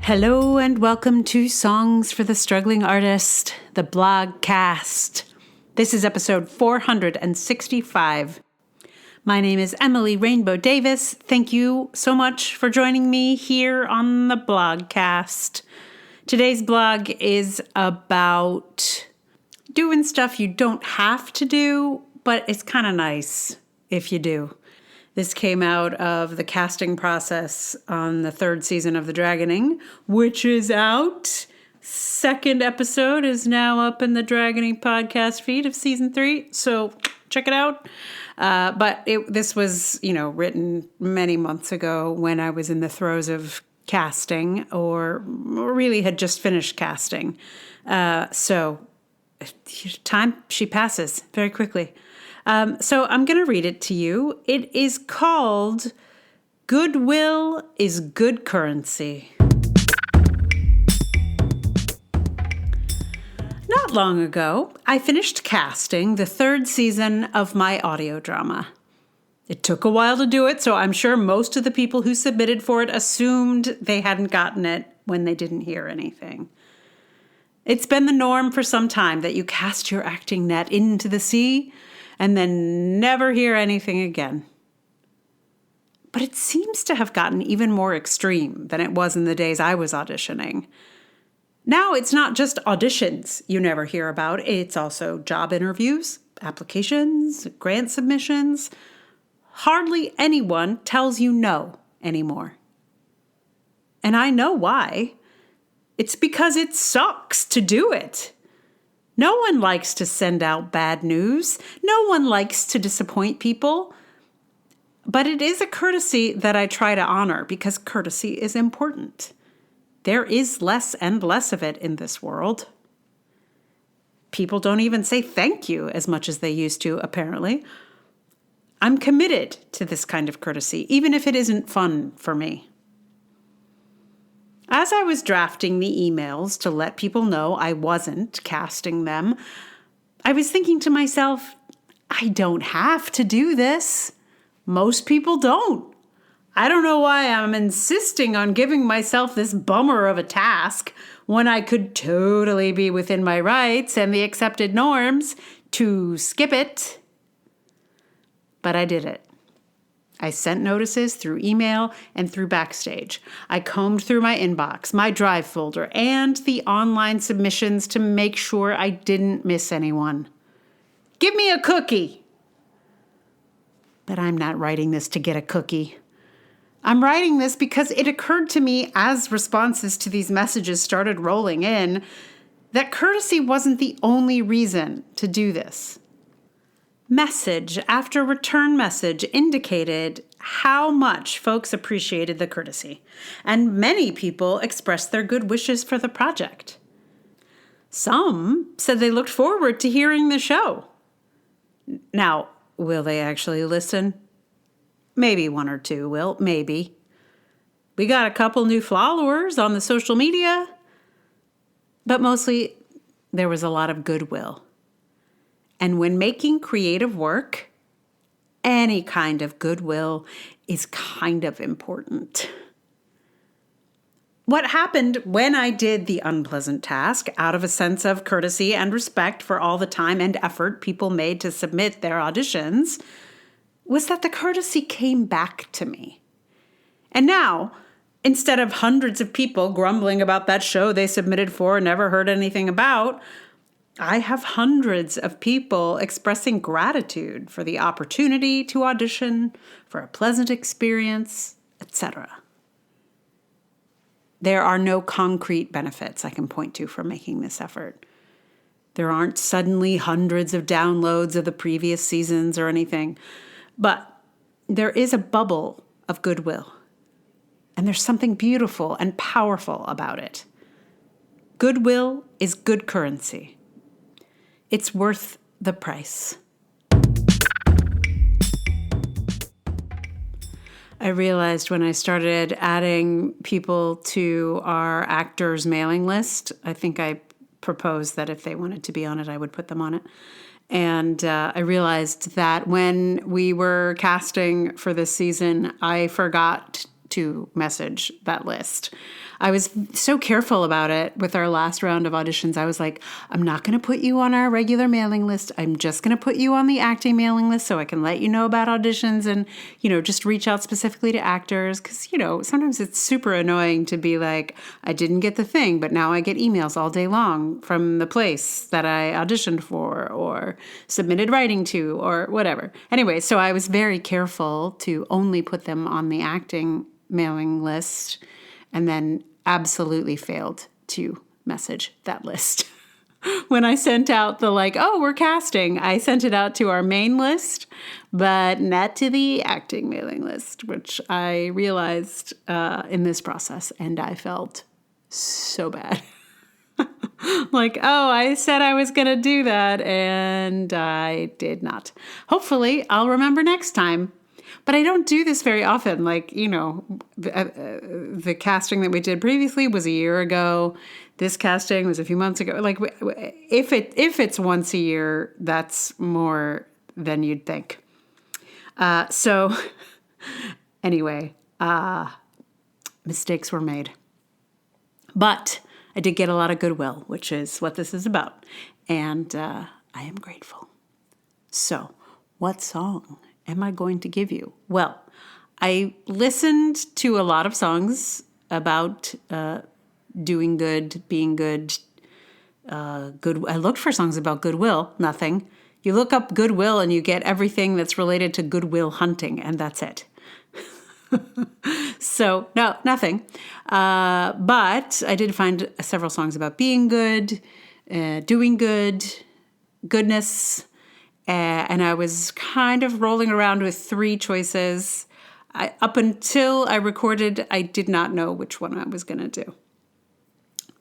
Hello and welcome to Songs for the Struggling Artist, the blogcast. This is episode 465. My name is Emily Rainbow Davis. Thank you so much for joining me here on the blogcast. Today's blog is about doing stuff you don't have to do, but it's kind of nice if you do. This came out of the casting process on the third season of The Dragoning, which is out. Second episode is now up in the Dragoning podcast feed of season 3, so check it out. This was, written many months ago when I was in the throes of casting or really had just finished casting. So time, she passes very quickly. So I'm going to read it to you. It is called Goodwill is Good Currency. Not long ago, I finished casting the third season of my audio drama. It took a while to do it, so I'm sure most of the people who submitted for it assumed they hadn't gotten it when they didn't hear anything. It's been the norm for some time that you cast your acting net into the sea and then never hear anything again. But it seems to have gotten even more extreme than it was in the days I was auditioning. Now it's not just auditions you never hear about, it's also job interviews, applications, grant submissions. Hardly anyone tells you no anymore. And I know why. It's because it sucks to do it. No one likes to send out bad news. No one likes to disappoint people. But it is a courtesy that I try to honor because courtesy is important. There is less and less of it in this world. People don't even say thank you as much as they used to, apparently. I'm committed to this kind of courtesy, even if it isn't fun for me. As I was drafting the emails to let people know I wasn't casting them, I was thinking to myself, I don't have to do this. Most people don't. I don't know why I'm insisting on giving myself this bummer of a task when I could totally be within my rights and the accepted norms to skip it. But I did it. I sent notices through email and through Backstage. I combed through my inbox, my Drive folder, and the online submissions to make sure I didn't miss anyone. Give me a cookie! But I'm not writing this to get a cookie. I'm writing this because it occurred to me as responses to these messages started rolling in that courtesy wasn't the only reason to do this. Message after return message indicated how much folks appreciated the courtesy, and many people expressed their good wishes for the project. Some said they looked forward to hearing the show. Now, will they actually listen? Maybe one or two will, maybe. We got a couple new followers on the social media, but mostly there was a lot of goodwill. And when making creative work, any kind of goodwill is kind of important. What happened when I did the unpleasant task out of a sense of courtesy and respect for all the time and effort people made to submit their auditions was that the courtesy came back to me. And now, instead of hundreds of people grumbling about that show they submitted for and never heard anything about, I have hundreds of people expressing gratitude for the opportunity to audition, for a pleasant experience, etc. There are no concrete benefits I can point to for making this effort. There aren't suddenly hundreds of downloads of the previous seasons or anything, but there is a bubble of goodwill, and there's something beautiful and powerful about it. Goodwill is good currency. It's worth the price. I realized when I started adding people to our actors mailing list, I think I proposed that if they wanted to be on it, I would put them on it. And I realized that when we were casting for this season, I forgot to message that list. I was so careful about it with our last round of auditions. I was like, I'm not going to put you on our regular mailing list. I'm just going to put you on the acting mailing list so I can let you know about auditions and, just reach out specifically to actors. Because, sometimes it's super annoying to be like, I didn't get the thing, but now I get emails all day long from the place that I auditioned for or submitted writing to or whatever. Anyway, so I was very careful to only put them on the acting mailing list, and then absolutely failed to message that list. When I sent out the we're casting, I sent it out to our main list, but not to the acting mailing list, which I realized in this process, and I felt so bad. I said I was going to do that, and I did not. Hopefully, I'll remember next time. But I don't do this very often. The casting that we did previously was a year ago. This casting was a few months ago. If it's once a year, that's more than you'd think. So anyway, mistakes were made. But I did get a lot of goodwill, which is what this is about. And I am grateful. So, what song am I going to give you? Well, I listened to a lot of songs about doing good, being good, good. I looked for songs about goodwill, nothing. You look up goodwill and you get everything that's related to goodwill hunting, and that's it. So, no, nothing. But I did find several songs about being good, doing good, goodness, and I was kind of rolling around with three choices. Up until I recorded, I did not know which one I was going to do.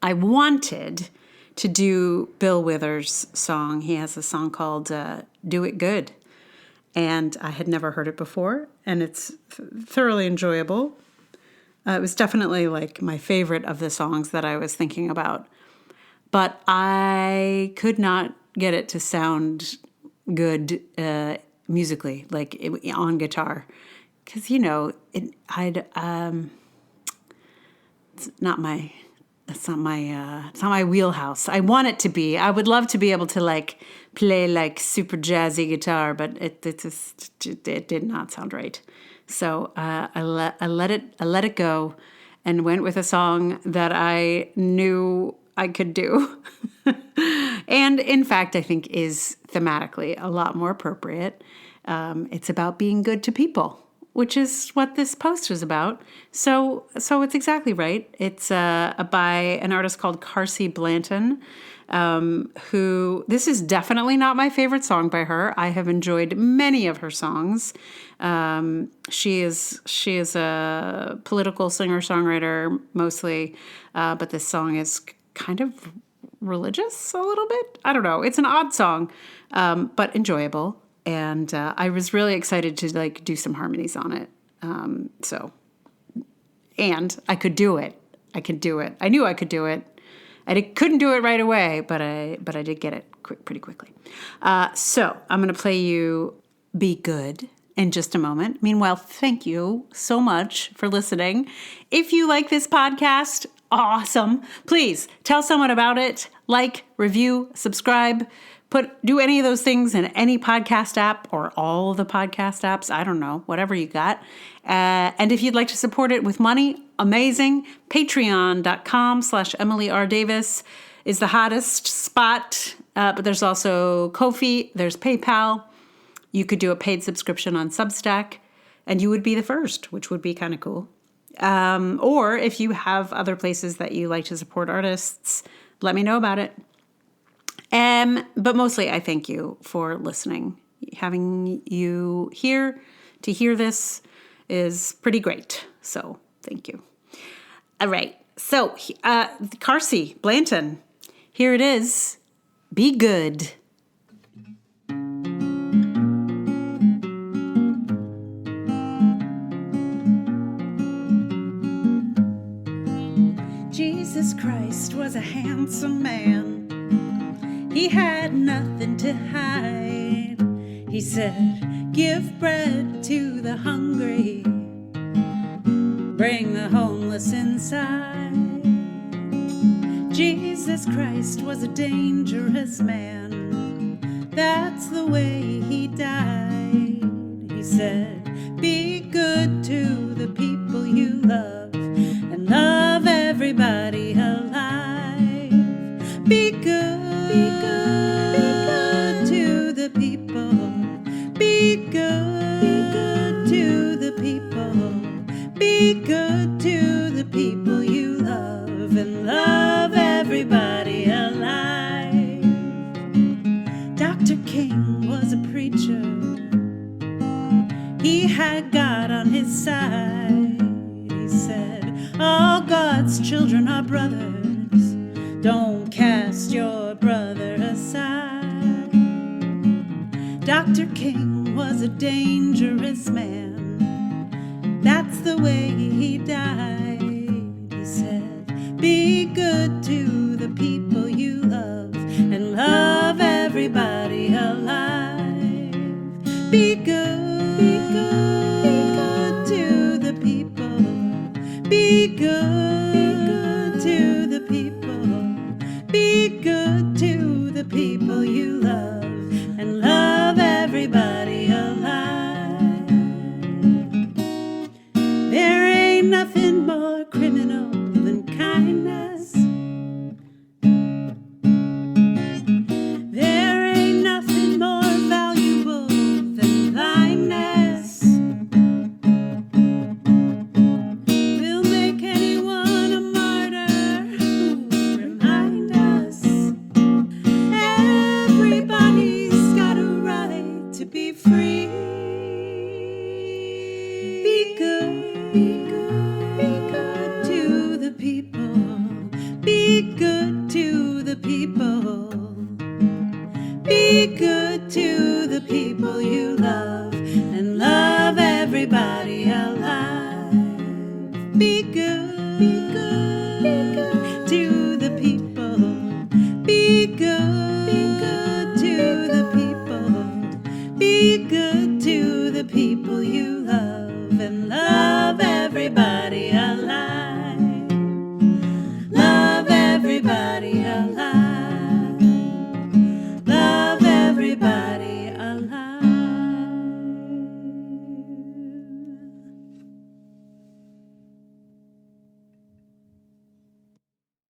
I wanted to do Bill Withers' song. He has a song called Do It Good. And I had never heard it before, and it's thoroughly enjoyable. It was definitely my favorite of the songs that I was thinking about. But I could not get it to sound good musically, on guitar. Because, it's not my wheelhouse. I want it to be. I would love to be able to play super jazzy guitar, but it did not sound right. So I let it go, and went with a song that I knew I could do, and in fact I think is thematically a lot more appropriate. It's about being good to people, which is what this post is about. So it's exactly right. It's by an artist called Carsey Blanton, who, this is definitely not my favorite song by her. I have enjoyed many of her songs. She is a political singer-songwriter mostly, but this song is kind of religious a little bit. I don't know. It's an odd song, but enjoyable. And I was really excited to do some harmonies on it. And I could do it. I knew I could do it. I couldn't do it right away, but I did get it pretty quickly. So I'm going to play you Be Good in just a moment. Meanwhile, thank you so much for listening. If you like this podcast, awesome. Please tell someone about it. Review, subscribe. Do any of those things in any podcast app or all the podcast apps. I don't know, whatever you got. And if you'd like to support it with money, amazing. Patreon.com/Emily R. Davis is the hottest spot. But there's also Ko-fi, there's PayPal. You could do a paid subscription on Substack, and you would be the first, which would be kind of cool. Or if you have other places that you like to support artists, let me know about it. But mostly I thank you for listening. Having you here to hear this is pretty great. So thank you. All right. So Carsey Blanton, here it is. Be good. Jesus Christ was a handsome man. He had nothing to hide. He said, give bread to the hungry. bring the homeless inside. Jesus Christ was a dangerous man. That's the way he died. He said, be good to the people you love and love everybody alive. Be good, to the people. Be good, to the people. Be good to the people you love and love everybody alive. Dr. King was a preacher. He had God on his side. He said, all God's children are brothers. Don't cast your brother aside. Dr. King was a dangerous man. That's the way he died. He said, be good to the people you love and love everybody alive. Be good to the people. Be good to the people. Be good to the people you love and love everybody alive. There ain't nothing more criminal than kindness. There ain't nothing more valuable than kindness. We'll make anyone a martyr who remind us everybody's got a right to be free. Be good to the people. Be good to the people. Be good to the people you love and love everybody else.